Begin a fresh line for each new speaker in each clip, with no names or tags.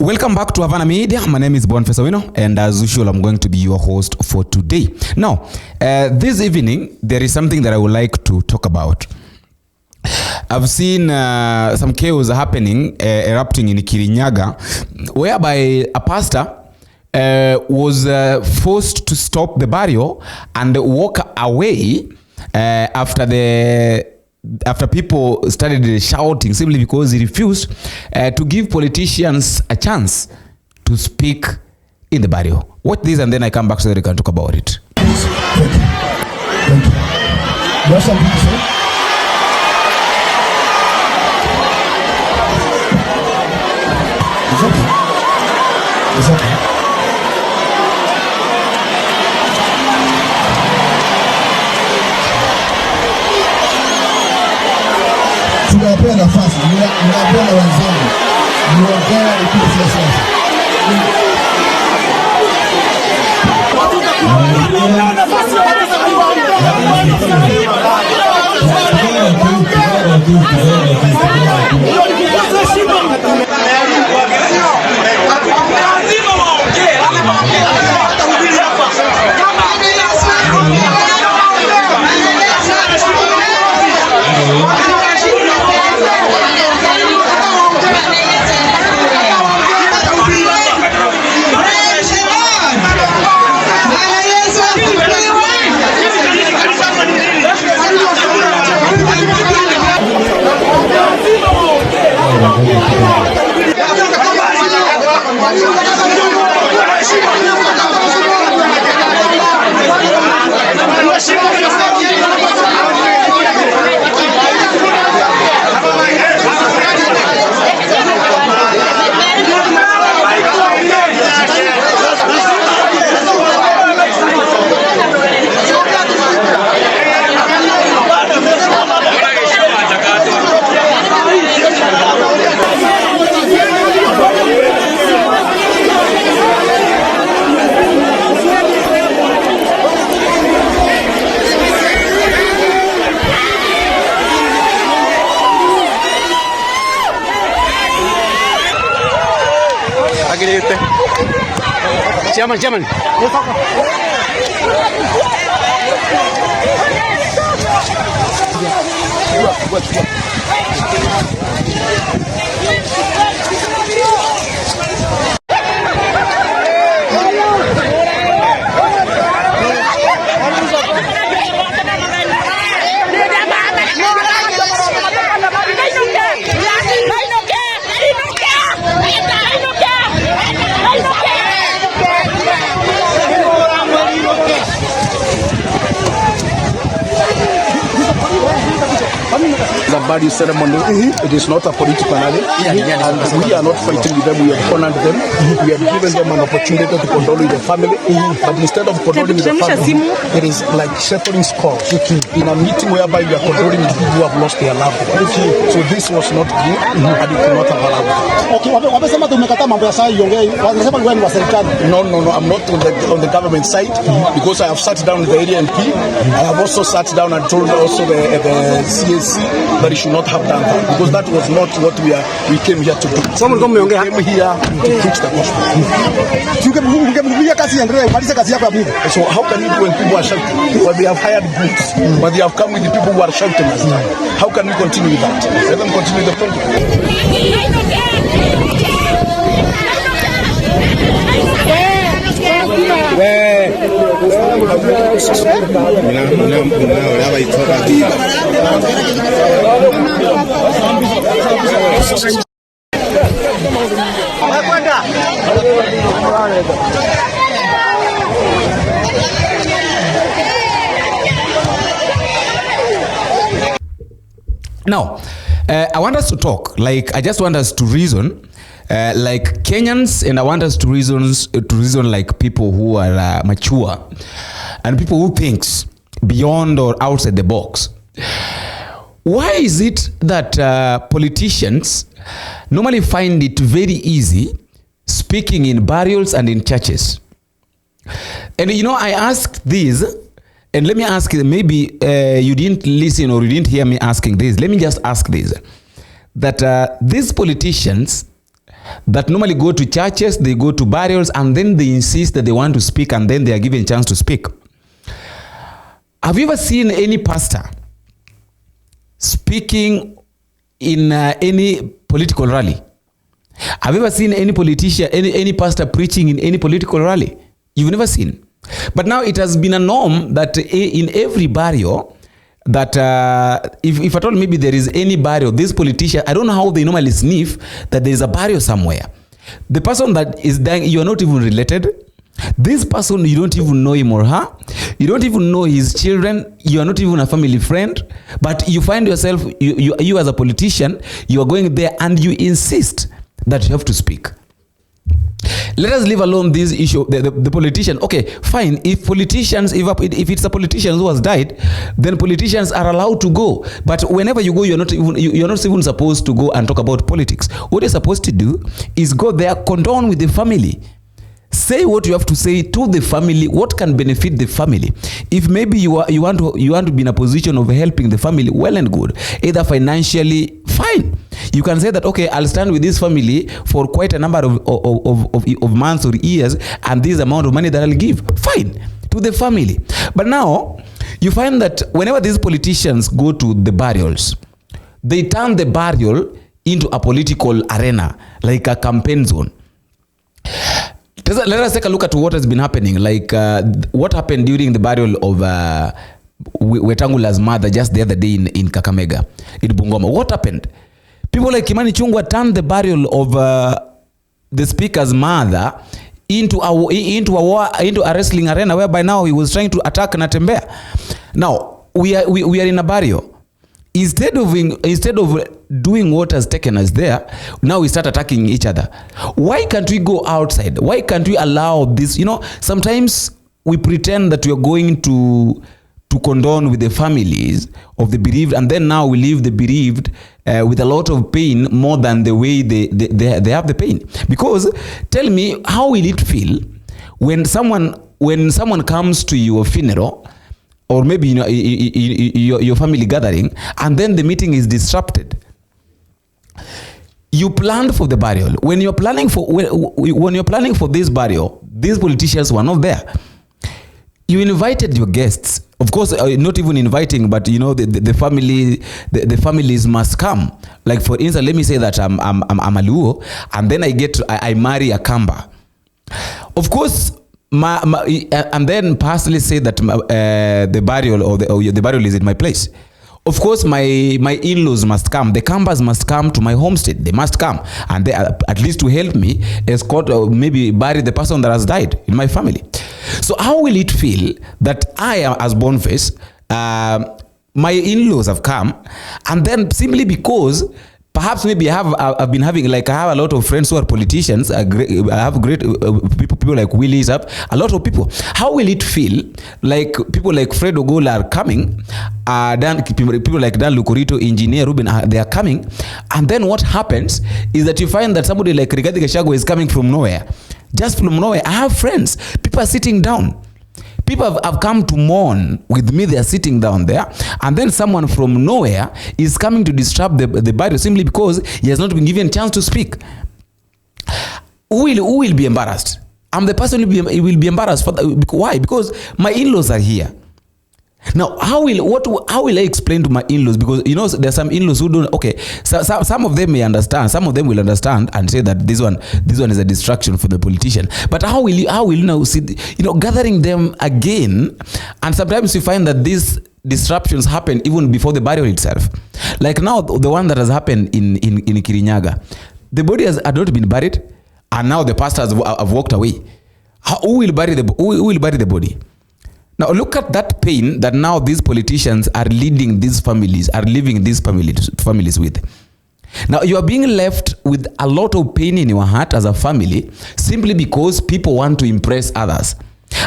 Welcome back to Havana Media. My name is Boniface Awino, and as usual, I'm going to be your host for today. Now, this evening, there is something that I would like to talk about. I've seen some chaos happening, erupting in Kirinyaga, whereby a pastor was forced to stop the burial and walk away after people started shouting, simply because he refused to give politicians a chance to speak in the burial. Watch this and then I come back so that we can talk about it.
It's okay. Tunapea nafasi, ninapea na wenzangu, niongea ikiwa sasa.
Chairman.
The burial ceremony, it is not a political rally, and we are not fighting with them. We have honored them. We have given them an opportunity to condole with the family, but instead of condoling with the family, it is like settling scores in a meeting whereby we are condoling with people who have lost their loved ones. So this was not good, and it cannot have allowed that.
Okay, wamesema tumekataa mambo ya saa iongee. Wanasema wewe ni wa serikali.
No, I'm not on the government side, because I have sat down with the area MP. I have also sat down and told also the CSC that he should not have done that, because that was not what we came here to do.
Someone come
we came here to preach the gospel. So how can you do when people are shouting? But they have hired groups, but they have come with the people who are shouting as well. How can we continue with that? Let them continue the program.
Now, I want us to talk, I just want us to reason like Kenyans, and I want us to reason like people who are mature and people who thinks beyond or outside the box. Why is it that politicians normally find it very easy speaking in burials and in churches? And I asked this, and let me ask you, maybe you didn't listen or you didn't hear me asking this. Let me just ask this, that these politicians that normally go to churches, they go to burials, and then they insist that they want to speak, and then they are given a chance to speak. Have you ever seen any pastor speaking in any political rally? Have you ever seen any politician, any pastor preaching in any political rally? You've never seen. But now it has been a norm that in every burial, that if at all maybe there is any burial, this politician, I don't know how they normally sniff that there is a burial somewhere. The person that is dying, you are not even related. This person, you don't even know him or her. You don't even know his children. You are not even a family friend. But you find yourself, you as a politician, you are going there and you insist that you have to speak. Let us leave alone this issue, the politician. Okay, fine. If politicians, if it's a politician who has died, then politicians are allowed to go. But whenever you go, you're not even supposed to go and talk about politics. What you're supposed to do is go there, condone with the family. Say what you have to say to the family, what can benefit the family. If maybe you want to be in a position of helping the family, well and good. Either financially, fine. You can say that, okay, I'll stand with this family for quite a number of months or years, and this amount of money that I'll give. Fine, to the family. But now, you find that whenever these politicians go to the burials, they turn the burial into a political arena, like a campaign zone. Let us take a look at what has been happening. Like what happened during the burial of Wetangula's mother just the other day in Kakamega, in Bungoma. What happened? People like Kimani Chungwa turned the burial of the speaker's mother into a wrestling arena, whereby now he was trying to attack Natembea. Now we are in a burial. Instead of doing what has taken us there, now we start attacking each other. Why can't we go outside? Why can't we allow this? You know, sometimes we pretend that we are going to condone with the families of the bereaved, and then now we leave the bereaved with a lot of pain more than the way they have the pain. Because tell me, how will it feel when someone comes to your funeral, or maybe your family gathering, and then the meeting is disrupted? You planned for the burial. When you're planning for this burial, these politicians were not there. You invited your guests. Of course, not even inviting, but you know, the families must come. Like for instance, let me say that I'm a Luo, and then I marry a Kamba. Of course, and then personally say that the burial or the burial is in my place. Of course, my in-laws must come. The Kambas must come to my homestead. They must come, and they at least to help me escort or maybe bury the person that has died in my family. So how will it feel that I am, as Boniface, my in-laws have come, and then simply because perhaps maybe I've been having, like, I have a lot of friends who are politicians. I have great people like Willis, a lot of people. How will it feel like people like Fred Ogola are coming, people like Dan Lukurito, Engineer Ruben, they are coming, and then what happens is that you find that somebody like Rigathi Gachagua is coming from nowhere. Just from nowhere. I have friends. People are sitting down. People have come to mourn with me. They are sitting down there. And then someone from nowhere is coming to disrupt the burial simply because he has not been given a chance to speak. Who will be embarrassed? I'm the person who will be embarrassed. Why? Because my in-laws are here. Now, how will I explain to my in-laws? Because, you know, there are some in-laws who don't. Okay, so some of them may understand. Some of them will understand and say that this one is a distraction for the politician. But how will you now see, you know, gathering them again? And sometimes you find that these disruptions happen even before the burial itself. Like now, the one that has happened in Kirinyaga, the body had not been buried, and now the pastors have walked away. Who will bury the body? Now look at that pain that now these politicians are leaving these families with. Now you are being left with a lot of pain in your heart as a family simply because people want to impress others.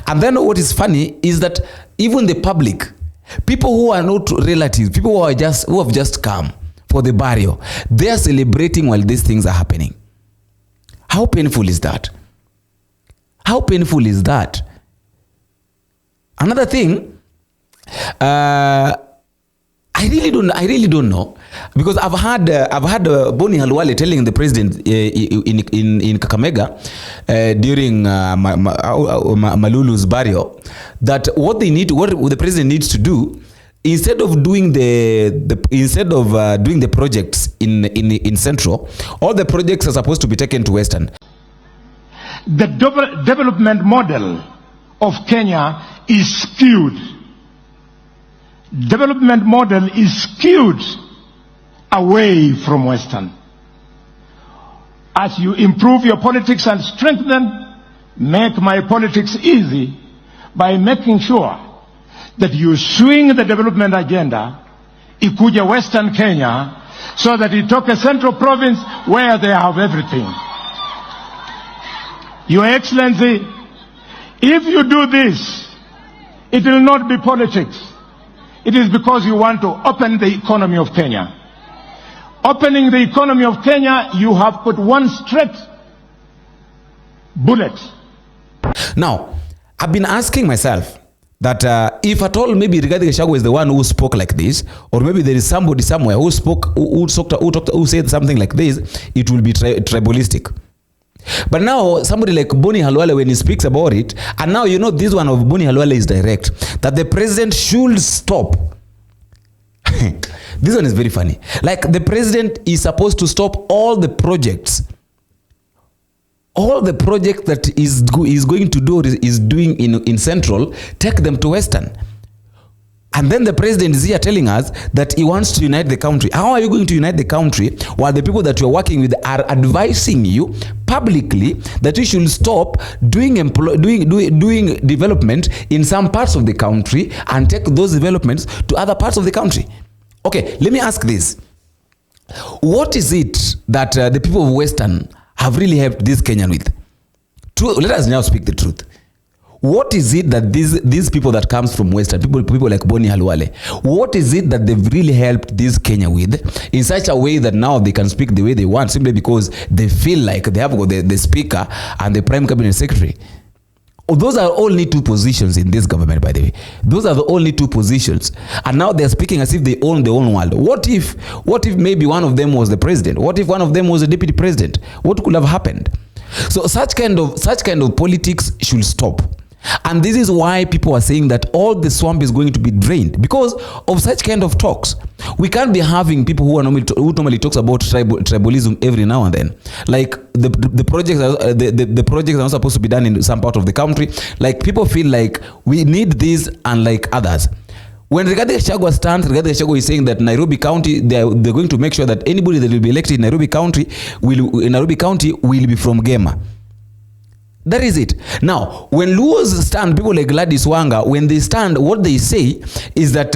And then what is funny is that even the public, people who are not relatives, people who have just come for the burial, they are celebrating while these things are happening. How painful is that? How painful is that? Another thing, I really don't know. Because I've had Boni Khalwale telling the president in Kakamega during Malulu's burial that what the president needs to do, instead of doing the projects in Central, all the projects are supposed to be taken to Western.
The development model of Kenya is skewed. Development model is skewed away from Western. As you improve your politics and strengthen, make my politics easy by making sure that you swing the development agenda ikuja Western Kenya so that itoke Central Province where they have everything. Your Excellency, if you do this, it will not be politics. It is because you want to open the economy of Kenya. Opening the economy of Kenya, you have put one straight bullet.
Now, I've been asking myself that if at all maybe Rigathi Gachagua is the one who spoke like this, or maybe there is somebody somewhere who said something like this, it will be tribalistic. But now somebody like Boni Khalwale, when he speaks about it, and now this one of Boni Khalwale is direct, that the president should stop. This one is very funny. Like, the president is supposed to stop all the projects that is going to do is doing in Central, take them to Western. And then the president is here telling us that he wants to unite the country. How are you going to unite the country while the people that you're working with are advising you publicly that you should stop doing development in some parts of the country and take those developments to other parts of the country? Okay, let me ask this. What is it that the people of Western have really helped this Kenyan with? Let us now speak the truth. What is it that these people that comes from Western, people like Boni Khalwale, what is it that they've really helped this Kenya with in such a way that now they can speak the way they want, simply because they feel like they have got the speaker and the prime cabinet secretary? Those are only two positions in this government, by the way. Those are the only two positions. And now they're speaking as if they own their own world. What if maybe one of them was the president? What if one of them was the deputy president? What could have happened? So such kind of politics should stop. And this is why people are saying that all the swamp is going to be drained, because of such kind of talks. We can't be having people who normally talks about tribalism every now and then. Like the projects are not supposed to be done in some part of the country. Like, people feel like we need this unlike others. When Rigathi Gachagua stands, Rigathi Gachagua is saying that Nairobi County, they're going to make sure that anybody that will be elected in Nairobi County will be from Gema. That is it. Now, when Luos stand, people like Gladys Wanga, when they stand, what they say is that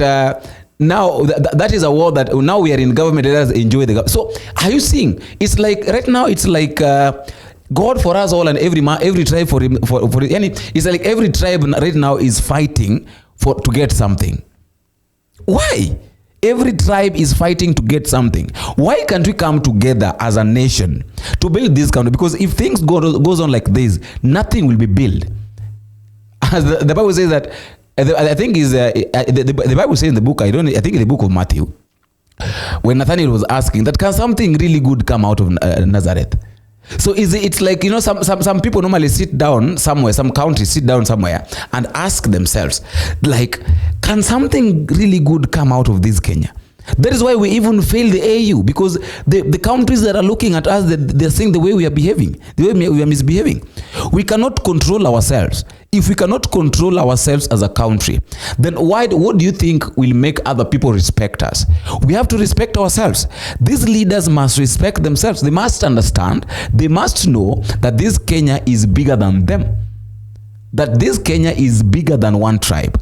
now that is a war that now we are in government, let us enjoy the government. So, are you seeing? It's like right now, it's like God for us all and every tribe for him. It's like every tribe right now is fighting to get something. Why? Every tribe is fighting to get something. Why can't we come together as a nation to build this country? Because if things goes on like this, nothing will be built. As the Bible says that, I think is the Bible says in the book, I think in the book of Matthew, when Nathaniel was asking that, can something really good come out of Nazareth? So it's like, some people normally sit down somewhere, some countries sit down somewhere and ask themselves, like, can something really good come out of this Kenya? That is why we even fail the AU, because the countries that are looking at us, they're saying the way we are behaving, the way we are misbehaving. We cannot control ourselves. If we cannot control ourselves as a country, then what do you think will make other people respect us? We have to respect ourselves. These leaders must respect themselves. They must understand, they must know that this Kenya is bigger than them. That this Kenya is bigger than one tribe.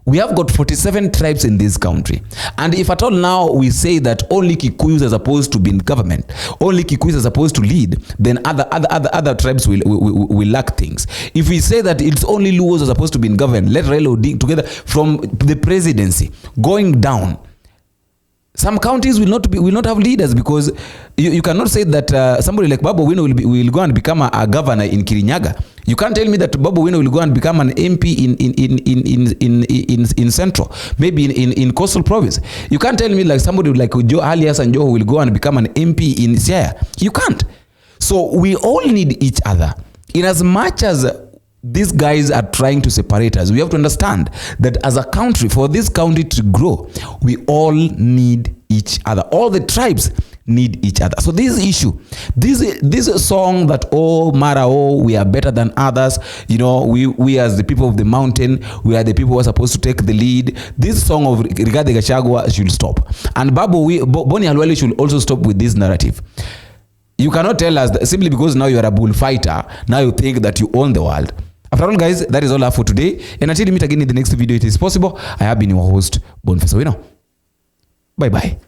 We have got 47 tribes in this country. And if at all now we say that only Kikuyus are supposed to be in government, only Kikuyus are supposed to lead, then other tribes will lack things. If we say that it's only Luos are supposed to be in government, let Raila Odinga together from the presidency going down, Some counties will not have leaders, because you cannot say that somebody like Babu Owino will go and become a governor in Kirinyaga. You can't tell me that Babu Owino will go and become an MP in Central, maybe in Coastal Province. You can't tell me like somebody like Alias and Joho will go and become an MP in Siaya. You can't. So we all need each other. In as much as these guys are trying to separate us, we have to understand that as a country, for this country to grow, we all need each other. All the tribes need each other. So this issue, this song that, oh Mara, oh, we are better than others, you know, we as the people of the mountain, we are the people who are supposed to take the lead. This song of Rigathi Gachagua should stop. And Bonny Khalwale should also stop with this narrative. You cannot tell us that simply because now you are a bullfighter, now you think that you own the world. After all, guys, that is all I have for today. And until we meet again in the next video, it is possible, I have been your host, Boniface Owino. Bye-bye.